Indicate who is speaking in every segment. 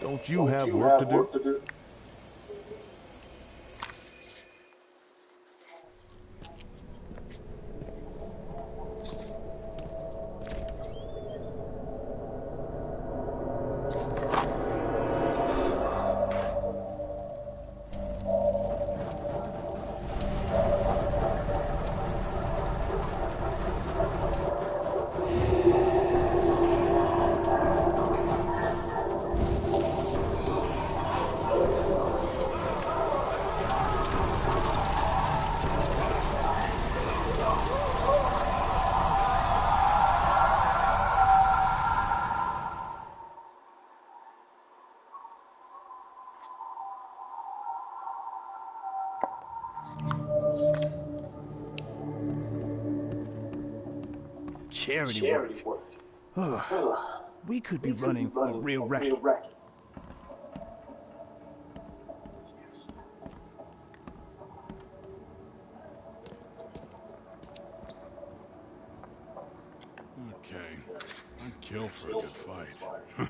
Speaker 1: Don't you have work to do? Charity work. Ugh. We could be running a real racket.
Speaker 2: Okay. I'd kill for a good fight.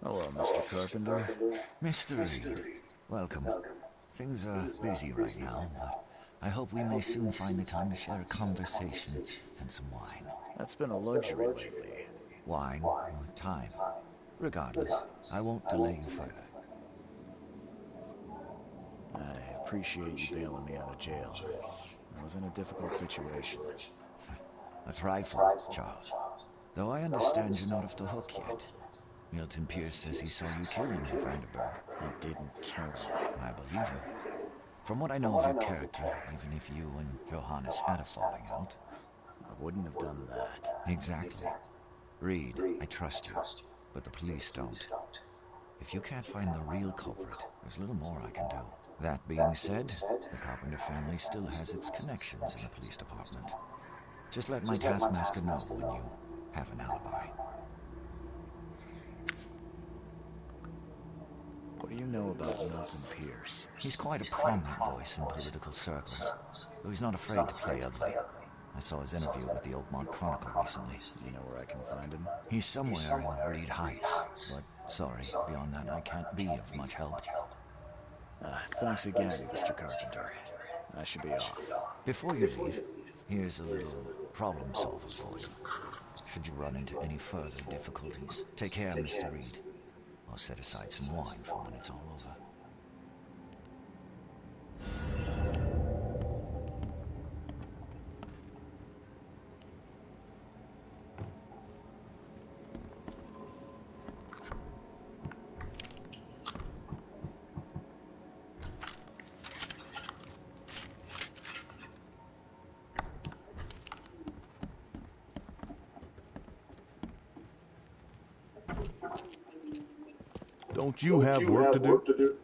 Speaker 1: Hello, Mr. Carpenter.
Speaker 3: Mr. Reed, welcome. Things are busy right now, but I hope we may soon find the time to share a conversation and some wine.
Speaker 1: That's been a luxury lately.
Speaker 3: Wine or time. Regardless, I won't delay you further.
Speaker 1: I appreciate you bailing me out of jail. I was in a difficult situation.
Speaker 3: A trifle, Charles. Though I understand you're not off the hook yet. Milton Pierce says he saw you killing Vanderberg.
Speaker 1: I didn't kill him.
Speaker 3: I believe you. From what I know of your character, even if you and Johannes had a falling out...
Speaker 1: I wouldn't have done that.
Speaker 3: Exactly. Reed, I trust you, but the police don't. If you can't find the real culprit, there's little more I can do. That being said, the Carpenter family still has its connections in the police department. Just let my taskmaster know when you have an alibi.
Speaker 1: What do you know about Milton Pierce?
Speaker 3: He's quite a prominent voice in political circles, though he's not afraid to play ugly. I saw his interview with the Oakmont Chronicle recently.
Speaker 1: You know where I can find him?
Speaker 3: He's somewhere in Reed Heights, but sorry, beyond that I can't be of much help.
Speaker 1: Thanks again, Mr. Carpenter. I should be off.
Speaker 3: Before you leave, here's a little problem solver for you. Should you run into any further difficulties, take care, Mr. Reed. I'll set aside some wine for when it's all over.
Speaker 2: Don't you have work to do?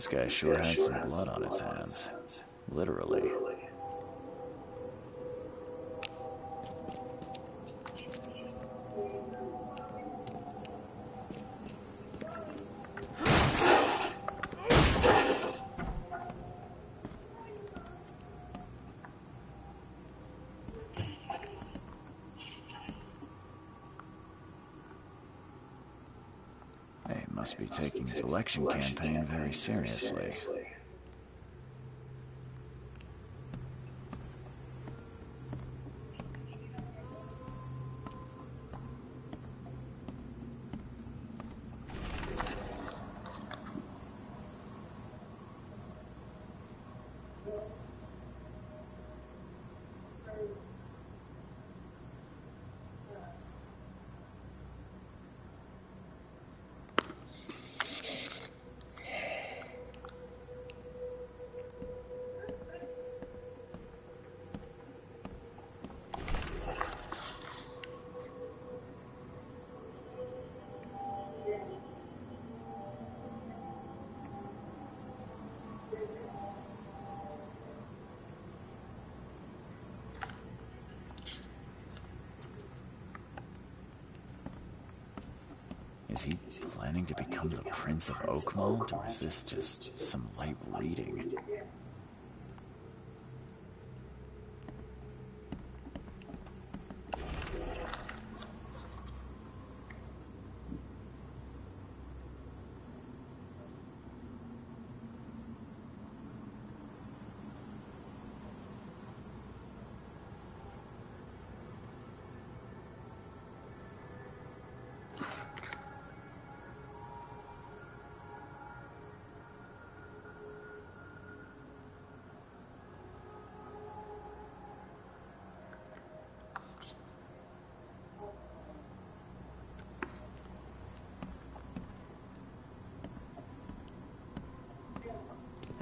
Speaker 4: This guy sure had some blood on his hands. Literally. He must be taking his election campaign very seriously. Is he planning to become the Prince of Oakmont, or is this just some light reading?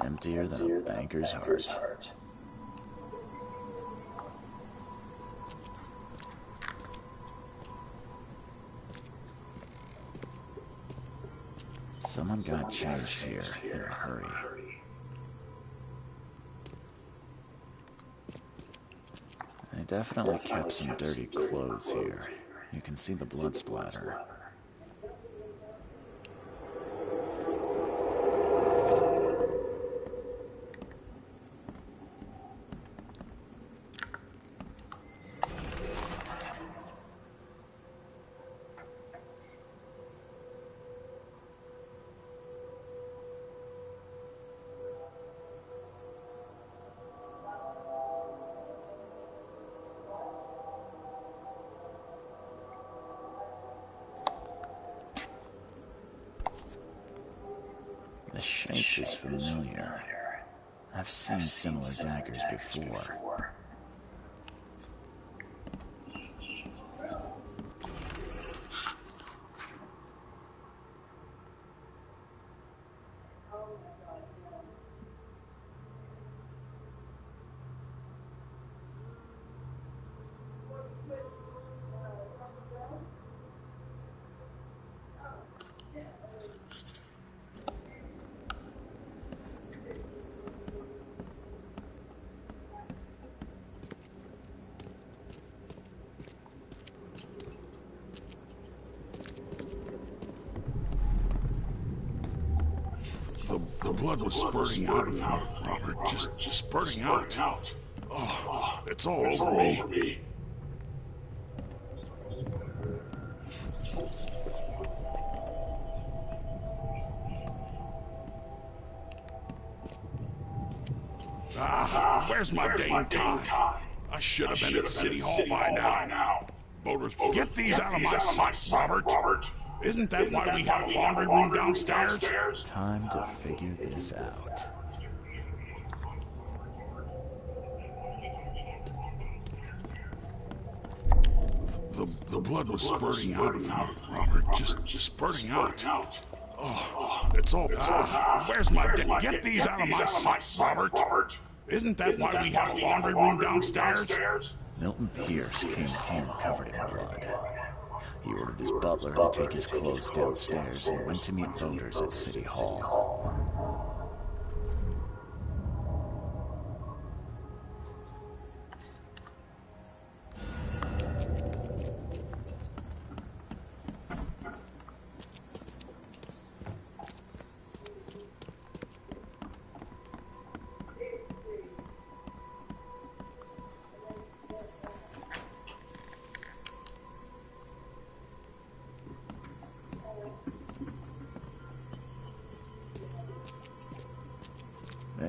Speaker 4: Emptier than a banker's heart. Someone got changed here in a hurry. They definitely kept some dirty clothes here. You can see the blood splatter. The shape is familiar. I've seen similar daggers before.
Speaker 2: The blood was spurting out of him, Robert. Just spurting out. Oh, it's all over me. Where's my dang time? I should have been at City Hall by now. Voters, get these out of my sight, Robert. Isn't that why we have a laundry room downstairs?
Speaker 4: Time to figure this out.
Speaker 2: The blood was spurting out of him, Robert. Just spurting out. Oh, it's all... where's my... Get these out of my sight, Robert. Isn't that why we have a laundry room downstairs?
Speaker 4: Milton Pierce came home covered in blood. He ordered his butler to take his clothes downstairs and went to meet voters at City Hall.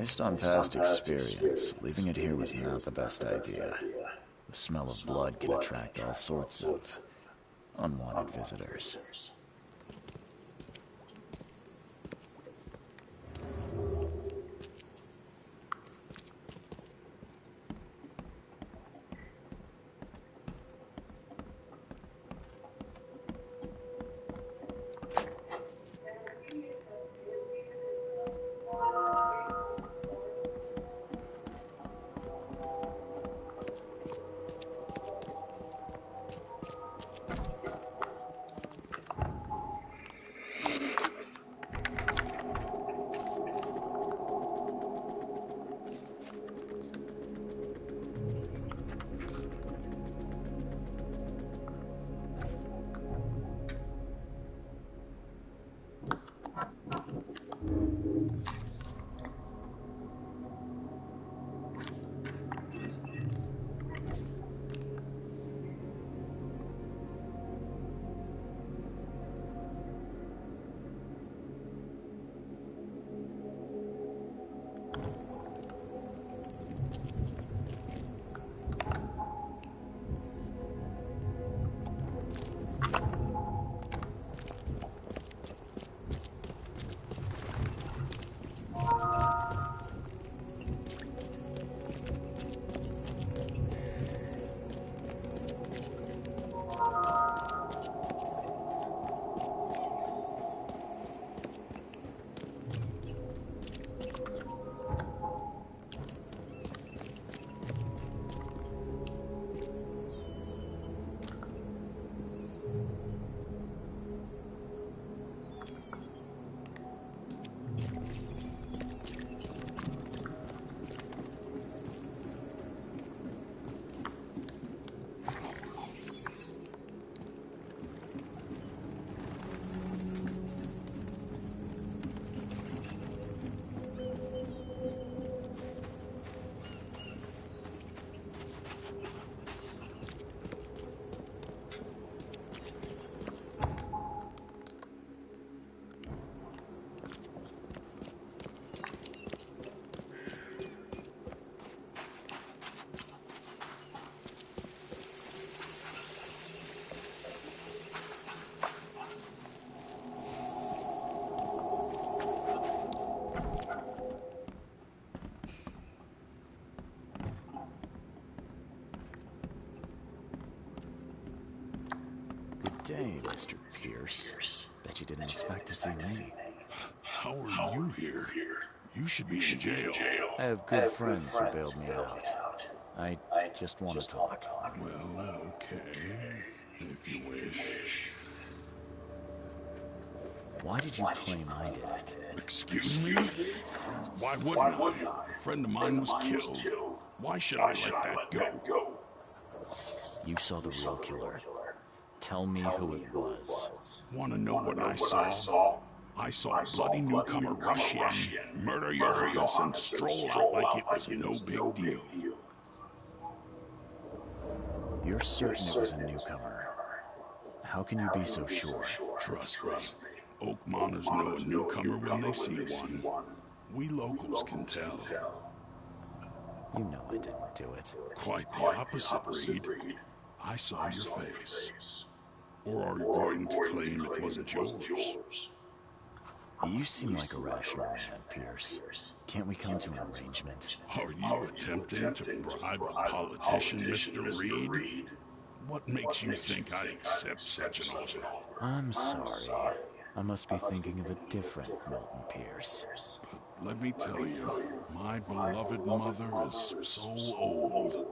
Speaker 4: Based on past experience, leaving it here was not the best idea. The smell of blood can attract all sorts of unwanted visitors. Day, Mr. Pierce. Bet you didn't expect to see me.
Speaker 2: How are you here? You should be in jail.
Speaker 4: I have good friends who bailed me out. I just want to talk.
Speaker 2: Well, okay, if you wish.
Speaker 4: Why did you claim I did it?
Speaker 2: Excuse me? Why wouldn't I? A friend of mine was killed. Why should I let that go?
Speaker 4: You saw the real killer. Tell me who it was.
Speaker 2: Want to know what I saw? I saw a bloody newcomer rush in, murder your highness, and stroll out like it was no big deal.
Speaker 4: You're certain it was a newcomer. How can you be so sure?
Speaker 2: Trust me. Oakmoners know a newcomer when they see one. We locals can tell.
Speaker 4: You know I didn't do it.
Speaker 2: Quite the opposite, Reed. I saw your face. Or are you going to claim it wasn't yours?
Speaker 4: You seem like a rational man, Pierce. Can't we come to an arrangement?
Speaker 2: Are you attempting to bribe a politician, Mr. Reed? What makes you think I'd accept such an offer?
Speaker 4: I'm sorry. I must be thinking of a different Milton Pierce.
Speaker 2: But let me tell you, my beloved mother is so old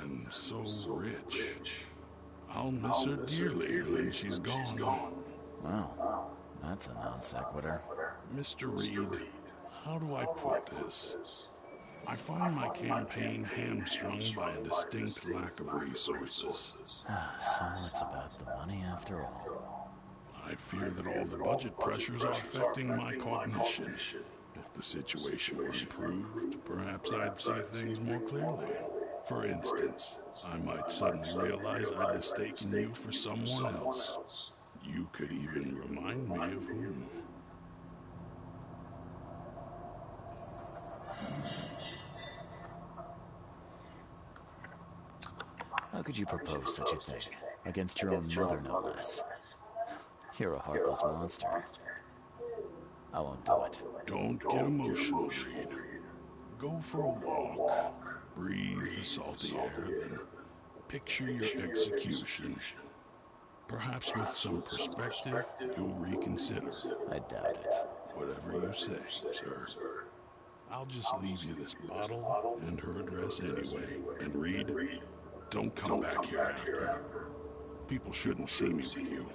Speaker 2: and so rich. I'll miss her dearly when she's gone.
Speaker 4: Wow, that's a non sequitur.
Speaker 2: Mr. Reed, how do I put this? I find my campaign hamstrung by a distinct lack of resources.
Speaker 4: So it's about the money after all.
Speaker 2: I fear that all the budget pressures are affecting my cognition. If the situation were improved, perhaps I'd see things more clearly. For instance, I might suddenly realize I'd mistaken you for someone else. You could even remind me of whom.
Speaker 4: How could you propose such a thing? Against your own mother, no less. You're a heartless monster. I won't do it.
Speaker 2: Don't get emotional, Reed. Go for a walk. Breathe the salty air, then picture your execution. Perhaps with some perspective, you'll reconsider.
Speaker 4: I doubt it.
Speaker 2: Whatever you say, sir. I'll just leave you this bottle and her address anyway. And Reed, don't come back here after. People shouldn't see me with you.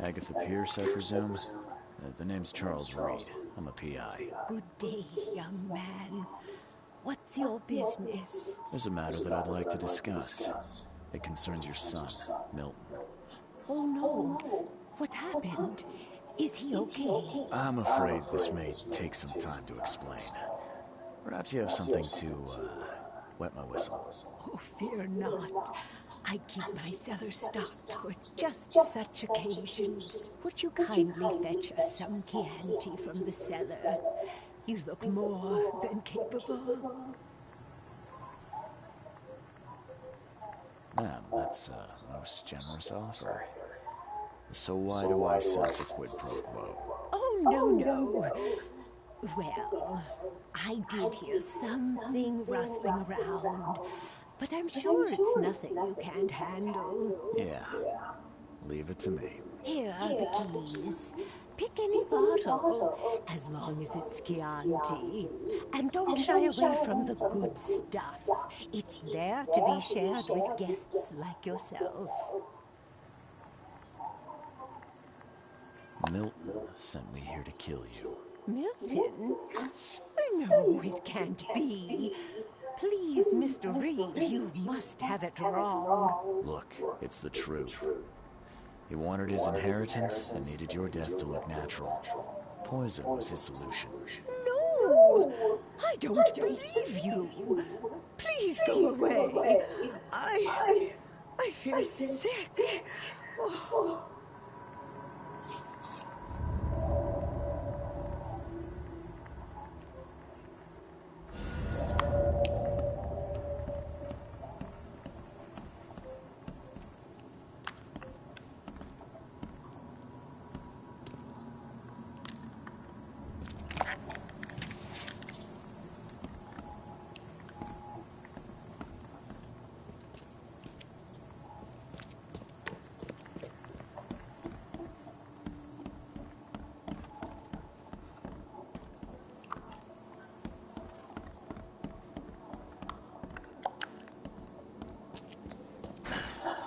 Speaker 4: Agatha Pierce, I presume? The name's Charles Reed. I'm a PI.
Speaker 5: Good day, young man. What's your business?
Speaker 4: There's a matter that I'd like to discuss. It concerns your son, Milton.
Speaker 5: Oh no. What's happened? Is he okay?
Speaker 4: I'm afraid this may take some time to explain. Perhaps you have something to, wet my whistle.
Speaker 5: Oh, fear not. I keep my cellar stocked for just such occasions. Would you kindly fetch us some Chianti from the cellar? You look more than capable.
Speaker 4: Ma'am, that's a most generous offer. So why do I sense a quid pro quo?
Speaker 5: Oh, no. Well, I did hear something rustling around, but I'm sure it's nothing you can't handle.
Speaker 4: Yeah, leave it to me.
Speaker 5: Here are the keys. Pick any bottle, as long as it's Chianti. And don't shy away from the good stuff. It's there to be shared with guests like yourself.
Speaker 4: Milton sent me here to kill you.
Speaker 5: Milton? No, it can't be. Please, Mr. Reed, you must have it wrong.
Speaker 4: Look, it's the truth. He wanted his inheritance and needed your death to look natural. Poison was his solution.
Speaker 5: No! I don't believe you. Please go away. I feel sick. Oh.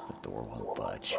Speaker 4: The door won't budge.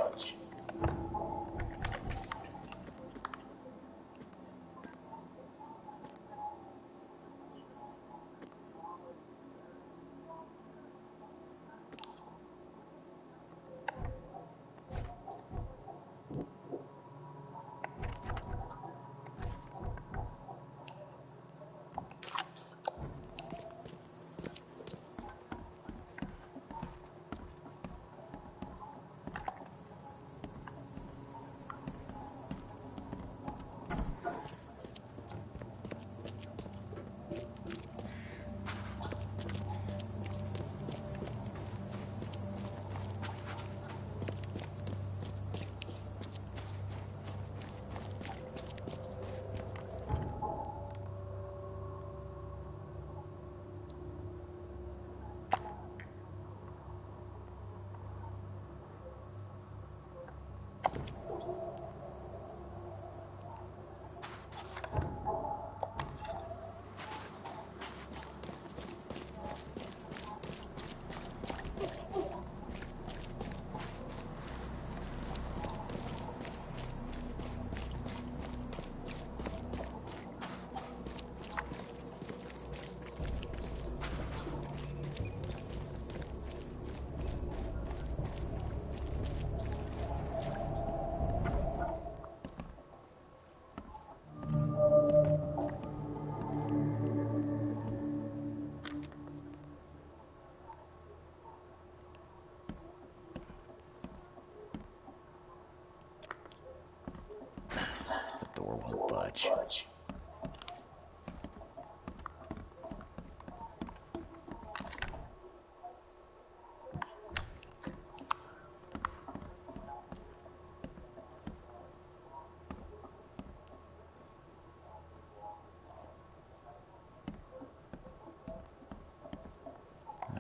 Speaker 4: The door won't budge.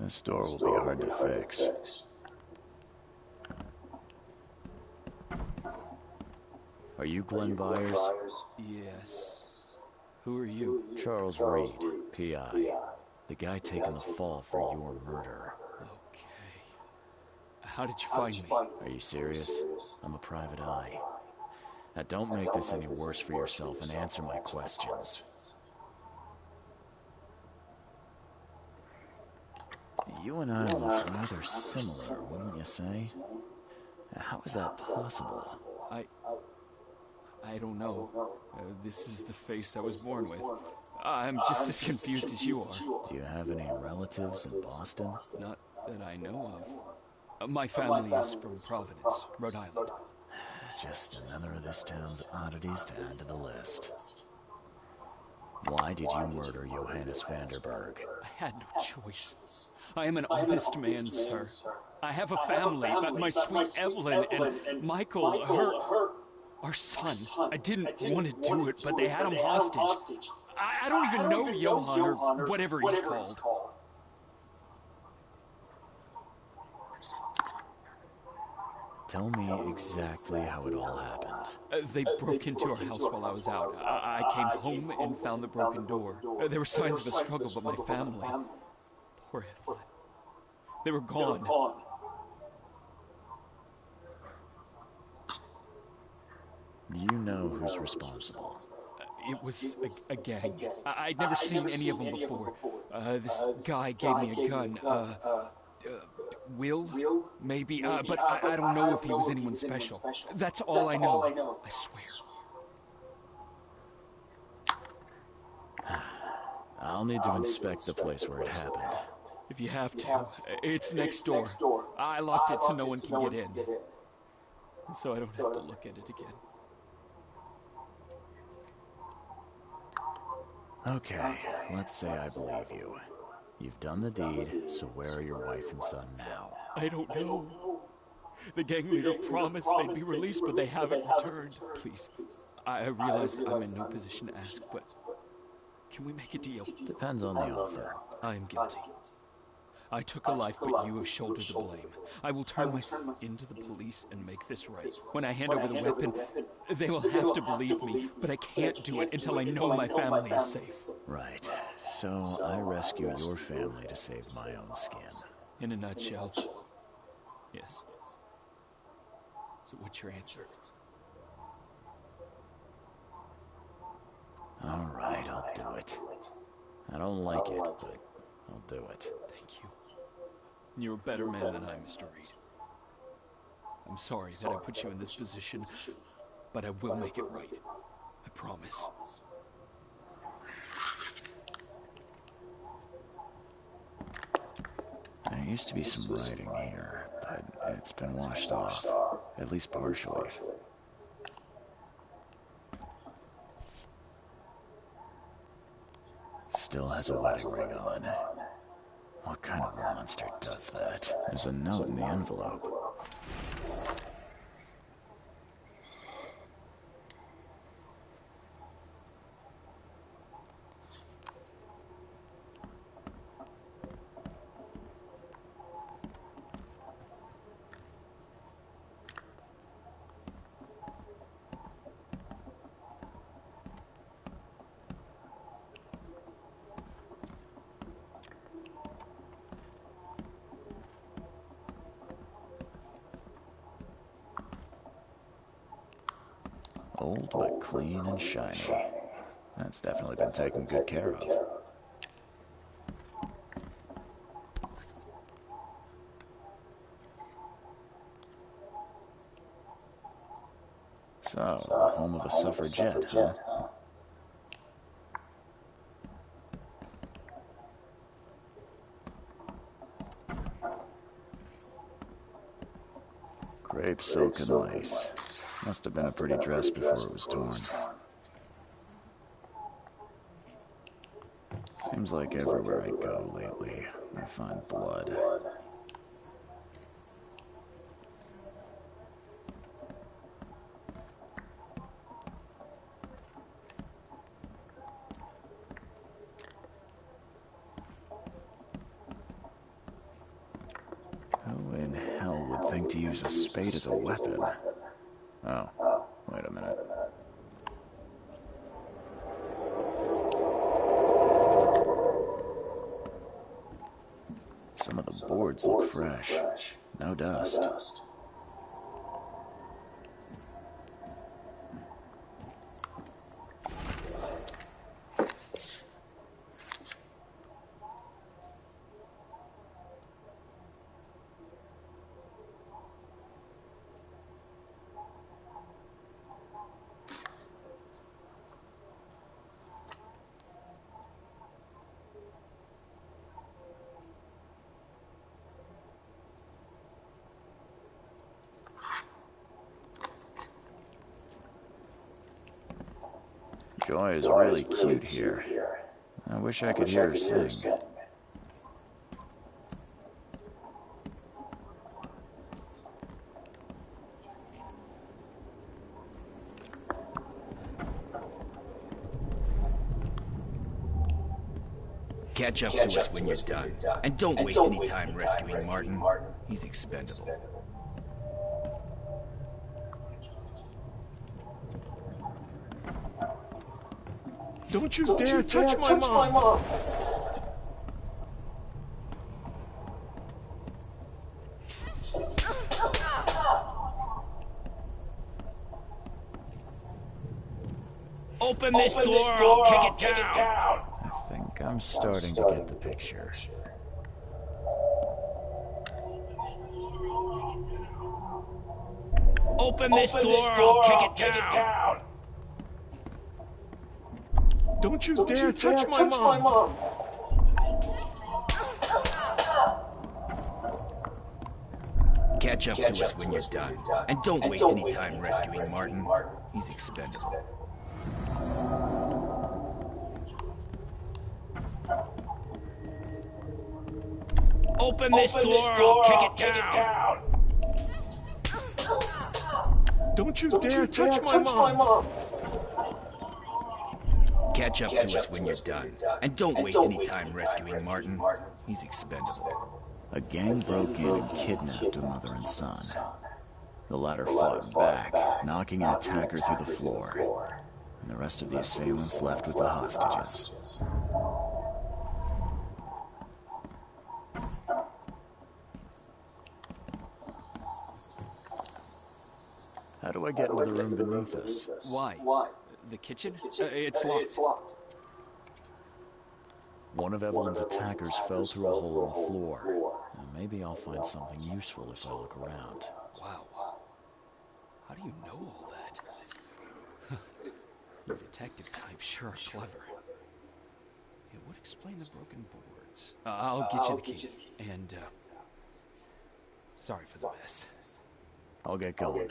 Speaker 4: This door will be hard to fix. Are you Glenn Byers?
Speaker 1: Yes. Who are you?
Speaker 4: Charles Reed, P.I. The guy taking the fall for your murder.
Speaker 1: Okay. How did you find me?
Speaker 4: Are you serious? I'm a private eye. Now don't make this any worse for yourself and answer my questions. You and I look rather similar, wouldn't you say? How is that possible?
Speaker 1: I don't know. This is the face I was born with. I'm just as confused as you are.
Speaker 4: Do you have any relatives in Boston?
Speaker 1: Not that I know of. My family is from Providence, Rhode Island.
Speaker 4: Just another of this town's oddities to add to the list. Why did you murder Johannes Vanderberg?
Speaker 1: I had no choice. I am an honest man, sir. I have a family, my sweet Evelyn and Michael, our son. I didn't want to do it, but they had him hostage. I don't even know Johann or whatever he's called.
Speaker 4: Tell me exactly how it all happened.
Speaker 1: They broke into our house while I was out. I came home and found the broken door. There were signs of a struggle, but my family... Poor Evelyn. They were gone.
Speaker 4: Do you know who's responsible?
Speaker 1: It was a gang. I'd never seen any of them before. This guy gave me a gun. Will? Maybe. But I don't know if he was anyone special. That's all I know. I swear.
Speaker 4: I'll need to inspect the place where it happened.
Speaker 1: If you have to. It's next door. I locked it so no one can get in. So I don't have to look at it again.
Speaker 4: Okay, let's say I believe you. You've done the deed, so where are your wife and son now?
Speaker 1: I don't know. The gang leader promised they'd be released, but they haven't returned. Please, I realize I'm in no position to ask, but can we make a deal?
Speaker 4: Depends on the offer.
Speaker 1: I am guilty. I took a life, but you have shouldered the blame. I will turn myself into the police and make this right. When I hand over the weapon, they will have to believe me, but I can't do it until I know my family is safe.
Speaker 4: Right. So I rescue your family to save my own skin.
Speaker 1: In a nutshell, yes. So what's your answer?
Speaker 4: All right, I'll do it. I don't like it, but I'll do it.
Speaker 1: Thank you. You're a better man than I, Mr. Reed. I'm sorry that I put you in this position, but I will make it right. I promise.
Speaker 4: There used to be some writing here, but it's been washed off, at least partially. Still has a wedding ring on. What kind of monster does that? There's a note in the envelope. Old but clean and shiny. That's definitely been taken good care of. So, the home of a suffragette, huh? Crepe, silk, and lace. Must have been a pretty dress before it was torn. Seems like everywhere I go lately, I find blood. Who in hell would think to use a spade as a weapon? Oh, wait a minute. Some of the boards look fresh. No dust. Joy is really cute here. I wish I could hear her sing.
Speaker 6: Catch up to us when you're done. And don't waste any time rescuing Martin. He's expendable.
Speaker 2: Don't you dare touch my mom!
Speaker 6: Open this door or I'll kick it down!
Speaker 4: I think I'm starting to get the picture.
Speaker 6: Open this door or I'll kick it down!
Speaker 2: Don't you dare touch my mom!
Speaker 6: Catch up to us when you're done. And don't waste any time rescuing Martin. He's expendable. Open this door or I'll kick it down!
Speaker 2: Don't you dare touch my mom!
Speaker 6: Catch up to us when you're done. And don't waste any time rescuing Martin. He's expendable.
Speaker 4: A gang broke in and kidnapped a mother and son. The latter fought back, knocking an attacker through the floor. And the rest of the assailants left with the hostages. How do I get into the room beneath us?
Speaker 1: Why? The kitchen? It's locked.
Speaker 4: One of Evelyn's attackers fell through a hole in the floor. Maybe I'll find something useful if I look around.
Speaker 1: Wow. How do you know all that? You detective types sure are clever. It would explain the broken boards. I'll get you the key. And, sorry for the mess.
Speaker 4: I'll get going.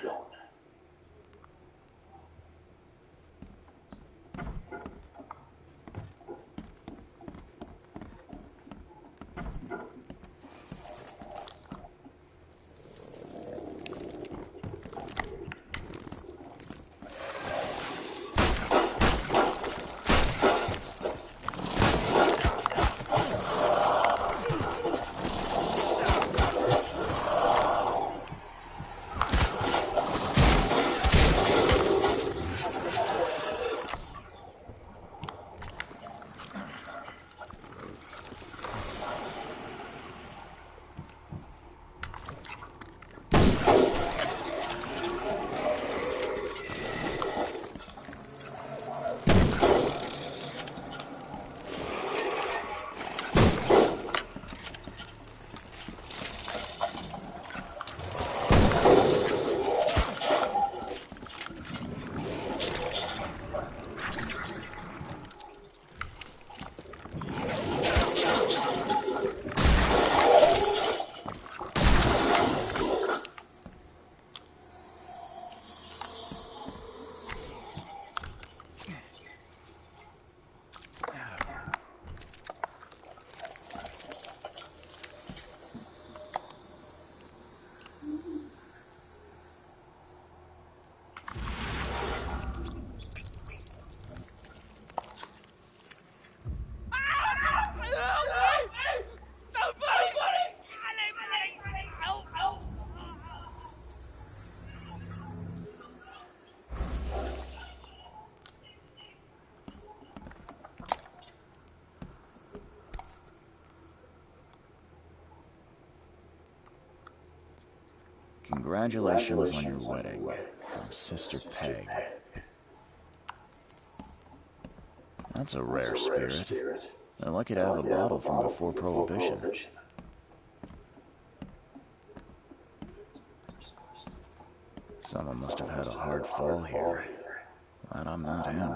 Speaker 4: Congratulations on your wedding, from Sister Peg. That's a rare spirit. They're lucky to have a bottle from before Prohibition. Someone must have had a hard fall here. Glad I'm not him.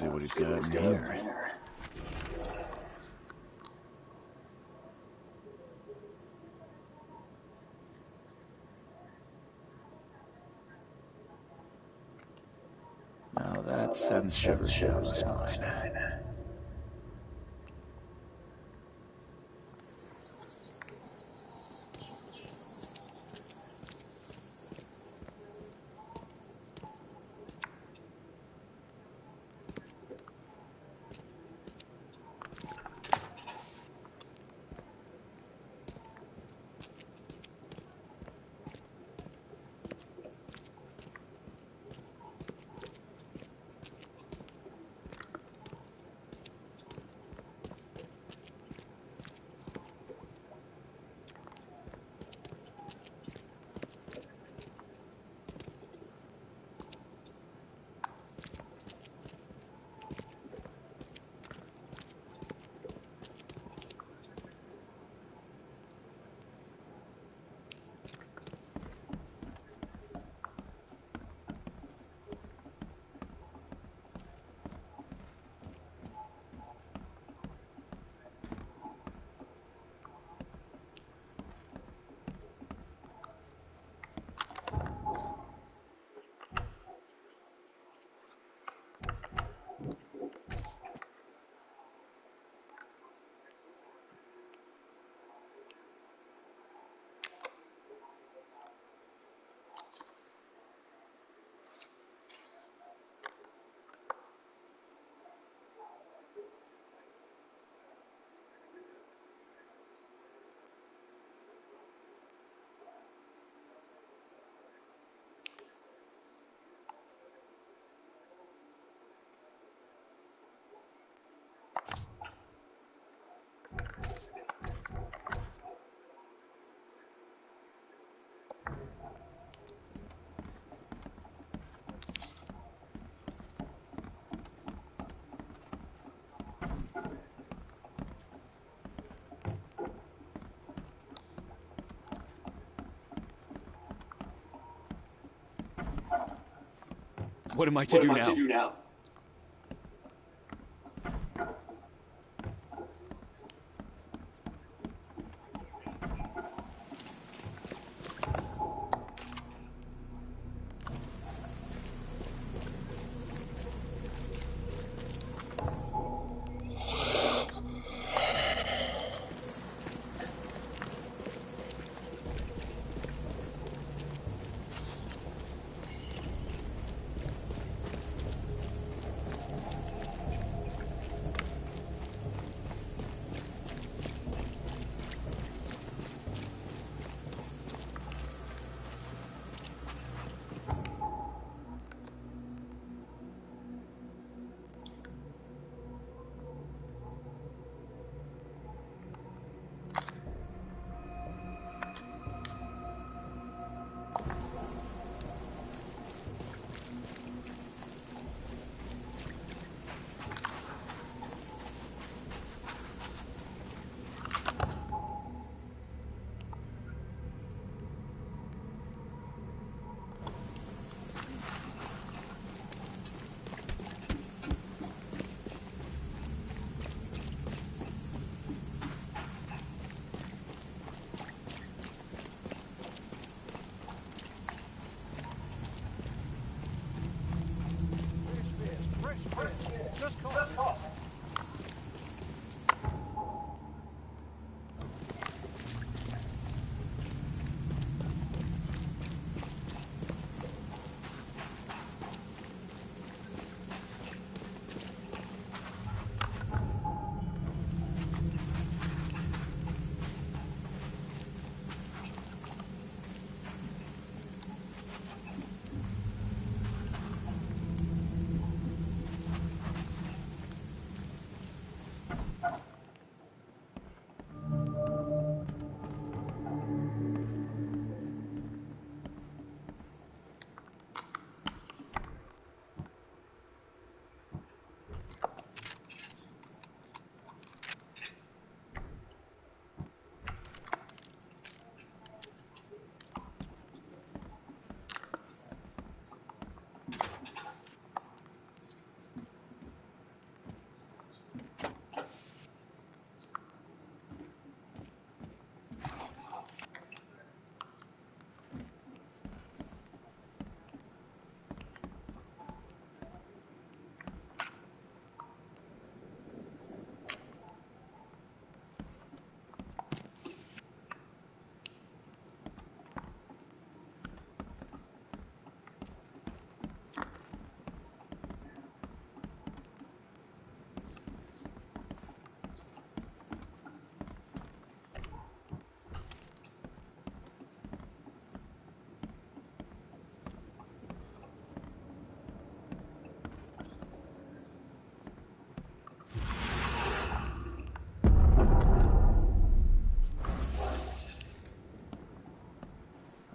Speaker 4: see what he's got in here. Now that sends shivers down the spine.
Speaker 1: What am I to do now?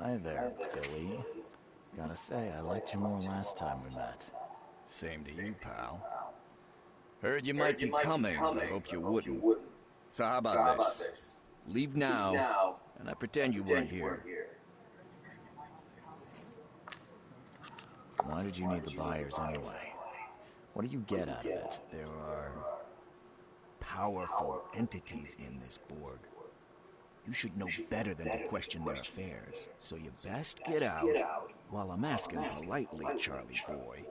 Speaker 4: Hi there, Billy. Gotta say, I liked you more last time we met.
Speaker 6: Same to you, pal. Heard you might be coming, but hoped you wouldn't. So how about this? Leave now, and I pretend you weren't here.
Speaker 4: Why did you need the buyers anyway? What do you get out of it?
Speaker 6: There are powerful entities in this Borg. You should know better than to question their affairs, so you best get out while I'm asking politely, Charlie boy.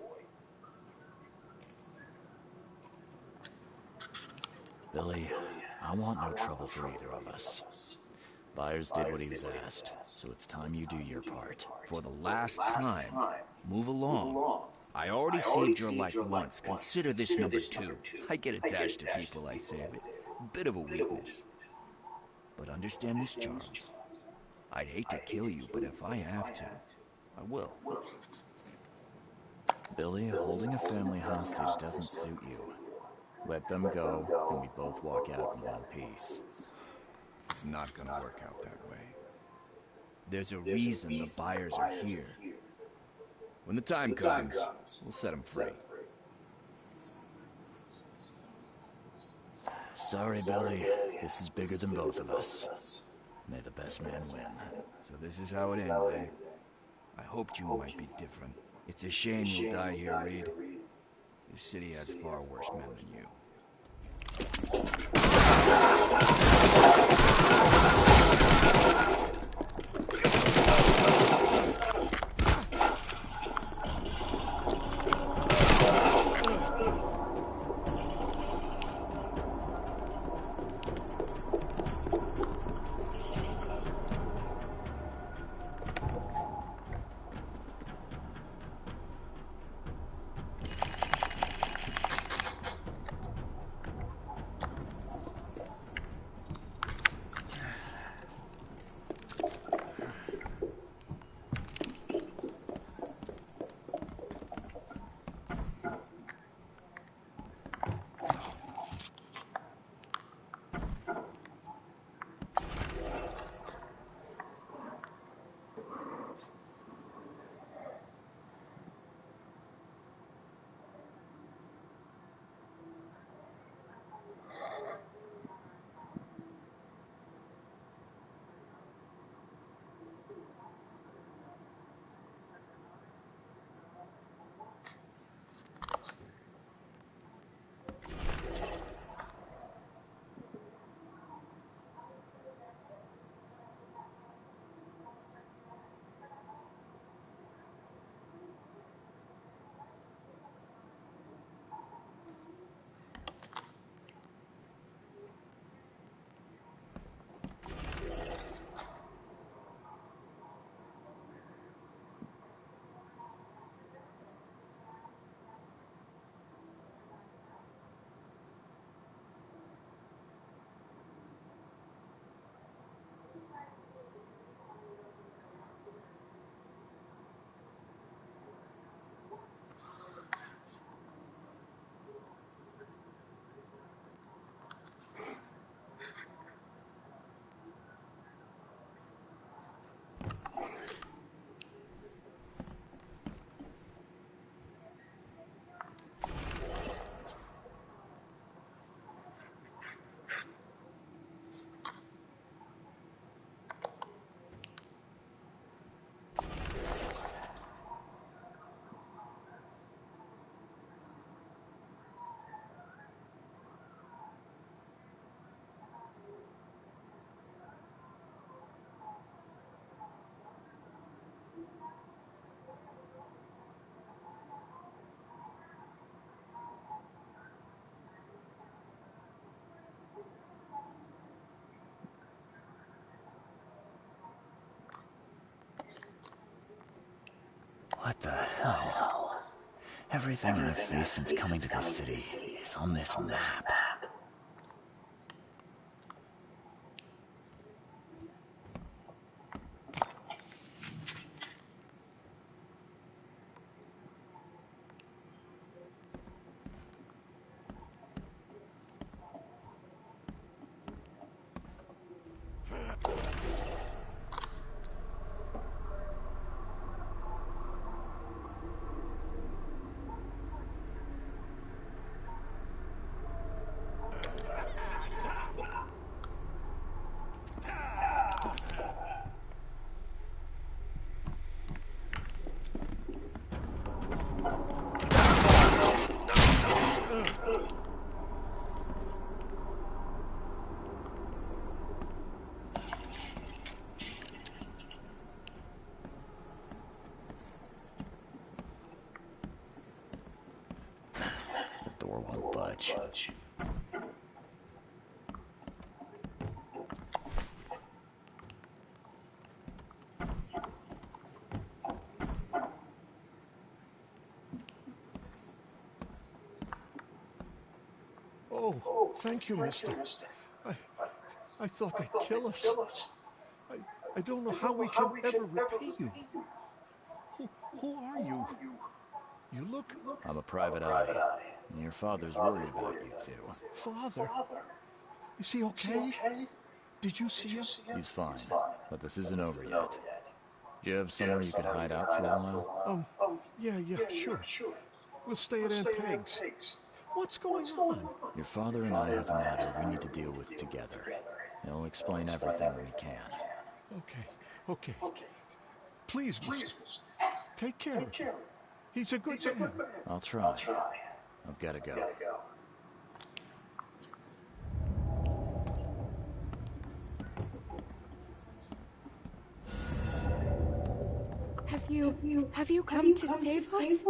Speaker 4: Billy, I want no trouble for either of us. Byers did what he was asked, so it's time you do your part.
Speaker 6: For the last time, move along. I already saved your life once. Consider this number 2. I get attached to people I save. It's a bit of a weakness. But understand this, Charles. I'd hate to kill you, but if I have to, I will.
Speaker 4: Billy, holding a family hostage doesn't suit you. Let them go, and we both walk out in one piece.
Speaker 6: It's not gonna work out that way. There's a reason the buyers are here. When the time comes, we'll set them free.
Speaker 4: Sorry, Billy. This is bigger than both of us. May the best man win.
Speaker 6: So this is how it ends, eh? I hoped you might be different. It's a shame you'll die here, Reed. This city has far worse men than you.
Speaker 4: What the hell? Everything I've faced since coming to this city is on this map. won't budge.
Speaker 7: Oh, thank you, mister. I thought they'd kill us. I don't know how we can ever repay you. Who are you? You look...
Speaker 4: I'm a private eye, and your father's worried about you two.
Speaker 7: Father? Is he okay? Did you see him?
Speaker 4: He's fine, but this isn't over yet. Do you have somewhere you could hide out for a while?
Speaker 7: Yeah, sure. We'll stay at Aunt Peg's. What's going on?
Speaker 4: Your father and I have a matter we need to deal with together. He'll explain everything when he can.
Speaker 7: Okay. Please, mister. Take care of him. He's a good man.
Speaker 4: I'll try. I've got to go.
Speaker 8: Have you come to save us?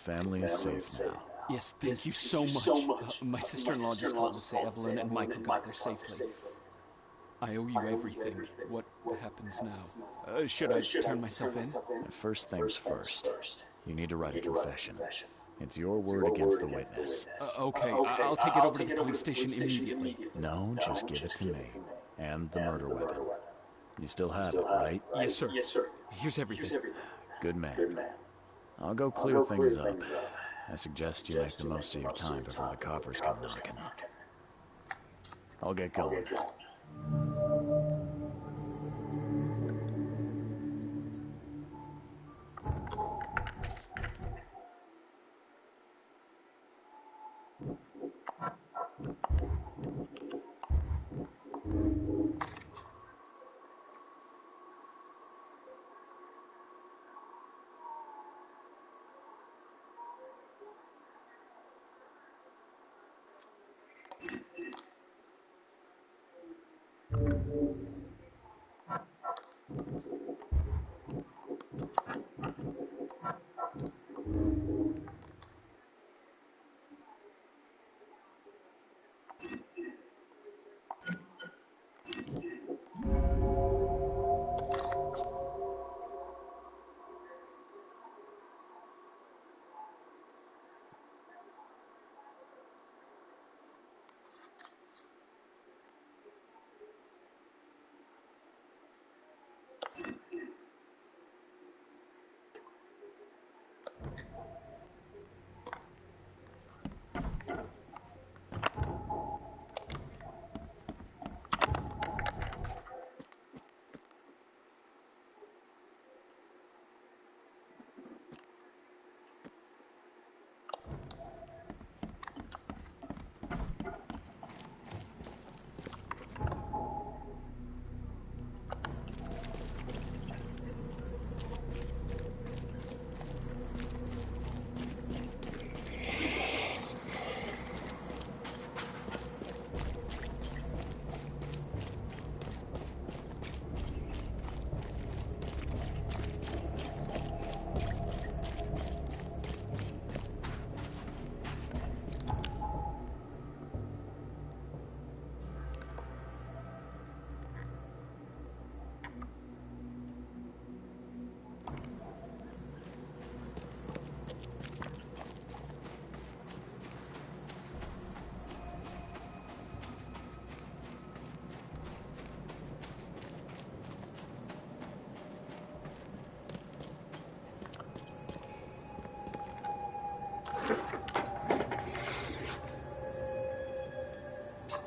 Speaker 4: family is safe now.
Speaker 1: Yes, thank you so much. My sister-in-law just called to say Evelyn and Michael got there safely. I owe you everything. What happens now? Should I turn myself in?
Speaker 4: First things first. You need to write a confession. It's your word against the witness.
Speaker 1: Okay, I'll take it over to the police station immediately.
Speaker 4: No, just give it to me. And the murder weapon. You still have it, right?
Speaker 1: Yes, sir. Here's everything.
Speaker 4: Good man. I'll go clear things up. I suggest you make the most of your time before the coppers come knocking. I'll get going.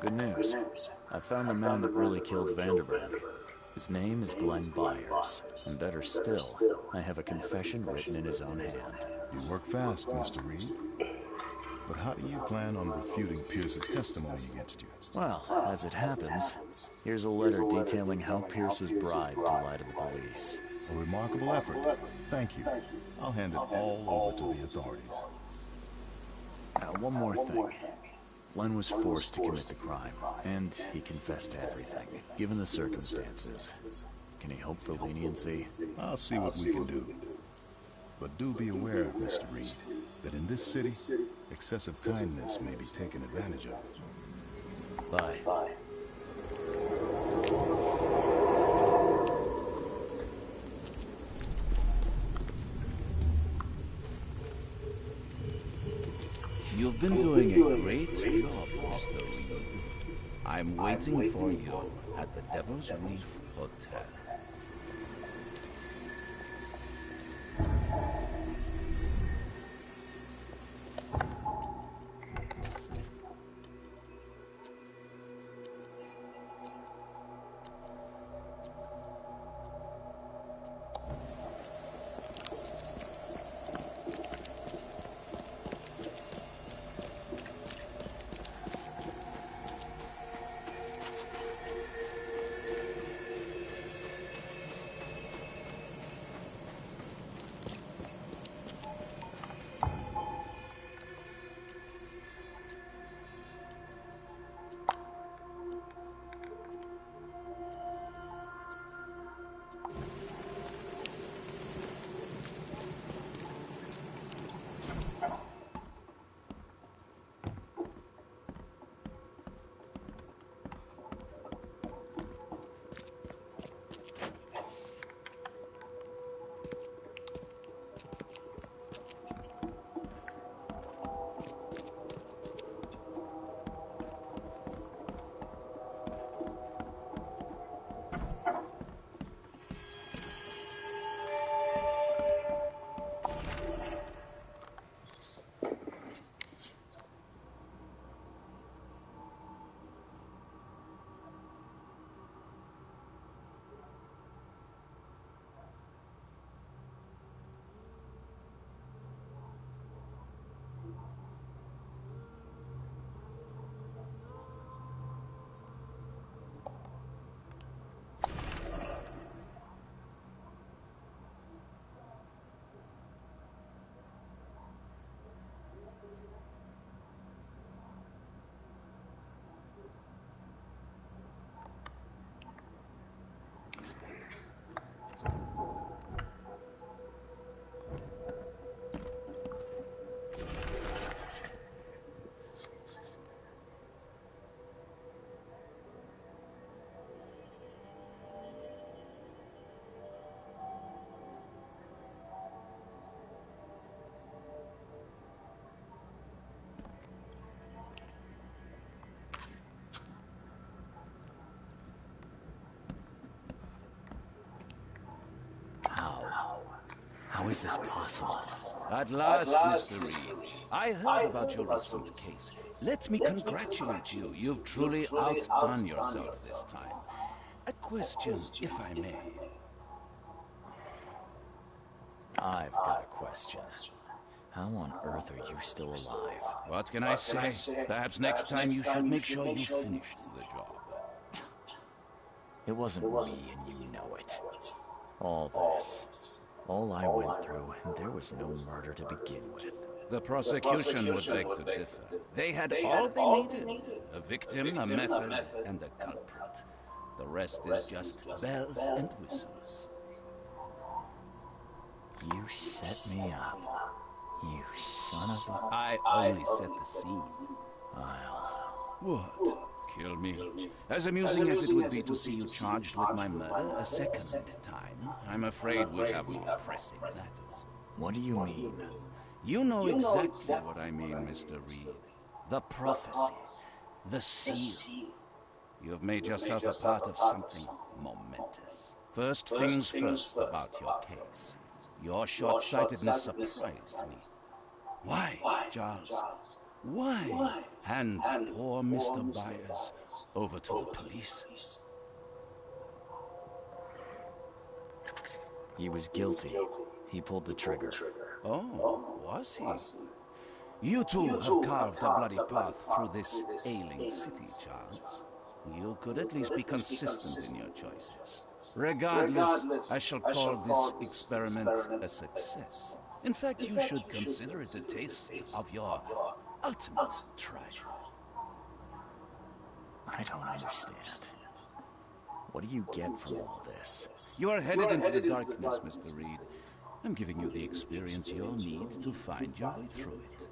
Speaker 4: Good news. I found the man that really killed Vanderberg. His name is Glenn Byers. And better still, I have a confession written in his own hand.
Speaker 9: You work fast, Mr. Reed. But how do you plan on refuting Pierce's testimony against you?
Speaker 4: Well, as it happens, here's a letter detailing how Pierce was bribed to lie to the police.
Speaker 9: A remarkable effort. Thank you. I'll hand it all over to the authorities.
Speaker 4: Now, one more thing. Glenn was forced to commit the crime, and he confessed to everything. Given the circumstances, can he hope for leniency?
Speaker 9: I'll see what we can do. But do be aware, Mr. Reed, that in this city, excessive kindness may be taken advantage of.
Speaker 4: Bye.
Speaker 6: You've been doing a great job, Mr. Reed. I'm waiting for you at the Devil's Reef Hotel.
Speaker 4: How is this possible?
Speaker 6: At last, Mr. Reed. I heard about your recent case. Let me congratulate you. You've truly outdone yourself this time. A question, if I may.
Speaker 4: I've got a question. How on earth are you still alive?
Speaker 6: What can I say? Perhaps next time you should make sure you finished the job.
Speaker 4: It wasn't me, and you know it. All this. All I went through, and there was no murder to begin with.
Speaker 6: The prosecution would beg to differ. They had all they needed. A victim, a method, and a culprit. The rest is just bells and whistles.
Speaker 4: You set me up. You son of a...
Speaker 6: I only set the scene.
Speaker 4: I'll...
Speaker 6: What? Kill me? As amusing as it would be to see you charged with my murder a second time, I'm afraid we have more pressing matters.
Speaker 4: What do you mean?
Speaker 6: You know exactly what I mean, Mr. Reed. The prophecy. The seal. You have made yourself a part of something momentous. First things first about your case. Your short-sightedness surprised me. Why, Charles? Why hand poor Mr. Byers over to the police?
Speaker 4: He was guilty. He pulled the trigger.
Speaker 6: Oh, was he? You two have carved a bloody path through this ailing city, Charles. You could at least be consistent in your choices. Regardless, I shall call this experiment a success. In fact, you should consider it a taste of your ultimate trial.
Speaker 4: I don't understand. What do you get from all this?
Speaker 6: You are headed into the darkness, Mr. Reed. I'm giving you the experience you'll need to find your way through it.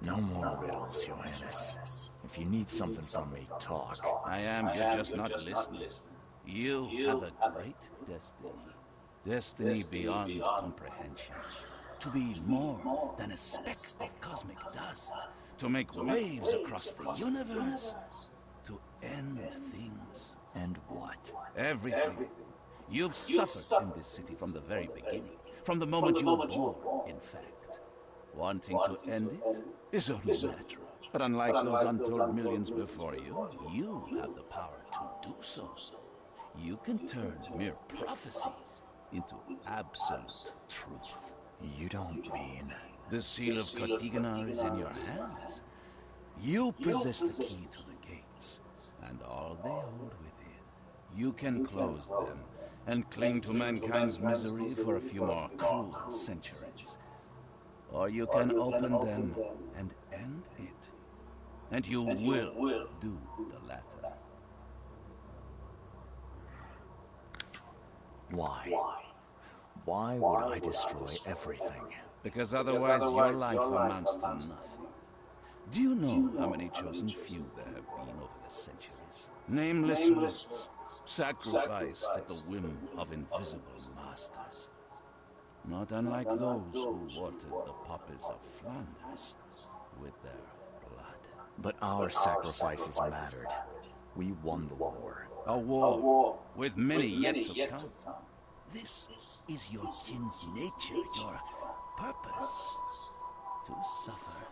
Speaker 4: No more riddles, Johannes. If you need something from me, talk.
Speaker 6: I am, you're just not listening. You have a great destiny. Destiny beyond comprehension. To be more than a speck of cosmic dust. To make waves across the universe. To end things.
Speaker 4: And what?
Speaker 6: Everything. You've suffered in this city from the very beginning. From the moment you were born, in fact. Wanting to end it is only natural. But unlike those untold millions before you, you have the power to do so. You can turn mere prophecy into absolute truth.
Speaker 4: You don't mean...
Speaker 6: The seal of Kotiganar is in your hands. You possess the key to the gates, and all they hold within. You can close them, and cling to mankind's misery for a few more cruel centuries. Or you can open them and end it. And you will do the latter.
Speaker 4: Why? Why would I destroy everything?
Speaker 6: Because otherwise your life amounts to nothing. Do you know how many chosen few there have been over the centuries? Nameless hosts, sacrificed at the whim of invisible masters. Not unlike those who watered the poppies of Flanders with their blood.
Speaker 4: But our sacrifices mattered. We won the war.
Speaker 6: A war with many yet to come. This is your kin's nature, your purpose. To suffer.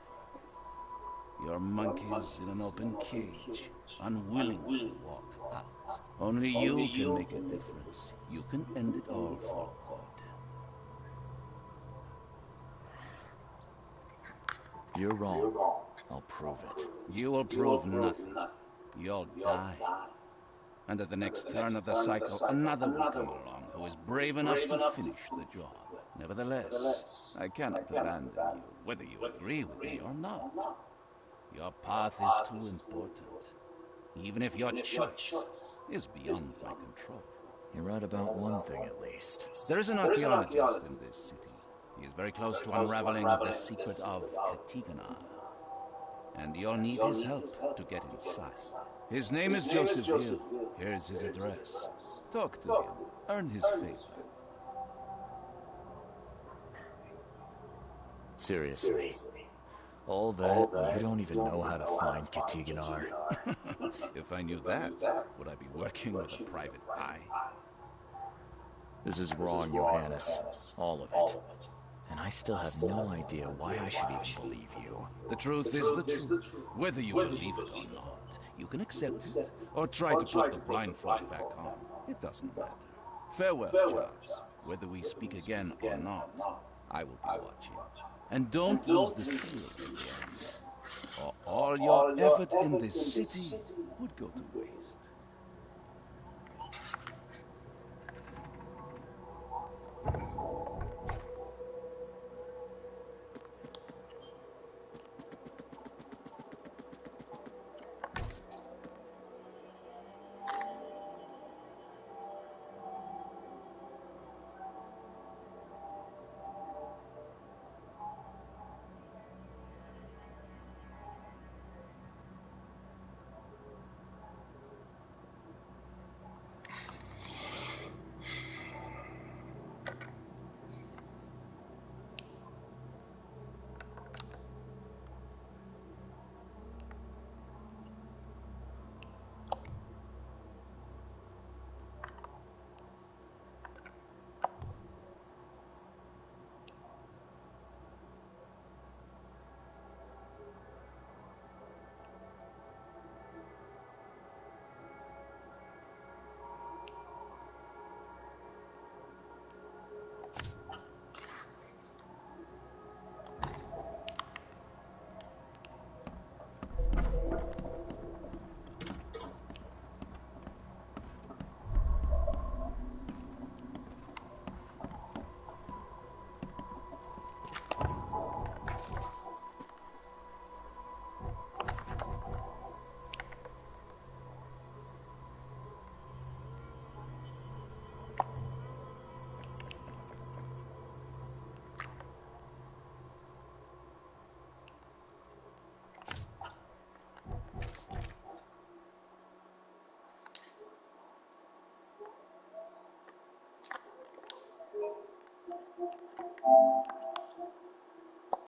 Speaker 6: You're monkeys in an open cage, unwilling to walk out. Only you can make a difference. You can end it all for good.
Speaker 4: You're wrong. I'll prove it.
Speaker 6: You will prove nothing. You'll die. And at the next turn of the cycle, another will come along who is brave enough to finish the job. Nevertheless, I cannot abandon you, whether you agree with me or not. Your path is too important, even if your choice is beyond my control.
Speaker 4: You're right about one thing, at least.
Speaker 6: There is an archaeologist in this city. He is very close to unraveling the secret of Kotiganar. And you'll need his help to get inside. His name is Joseph Hill. Here's his address. Talk to him. Earn his favor.
Speaker 4: Seriously. All that, you don't even know how to find Kotiganar.
Speaker 6: If I knew that, would I be working with a private eye?
Speaker 4: This is wrong, Johannes. All of it. And I still have no idea why I should even believe you.
Speaker 10: The truth is the truth. Whether you believe it or not, you can accept it, or try to put the blindfold back on. It doesn't matter. Farewell, Charles. Whether we speak again or not, I will be watching. And don't lose the seal in the end, or all your effort in this city would go to waste.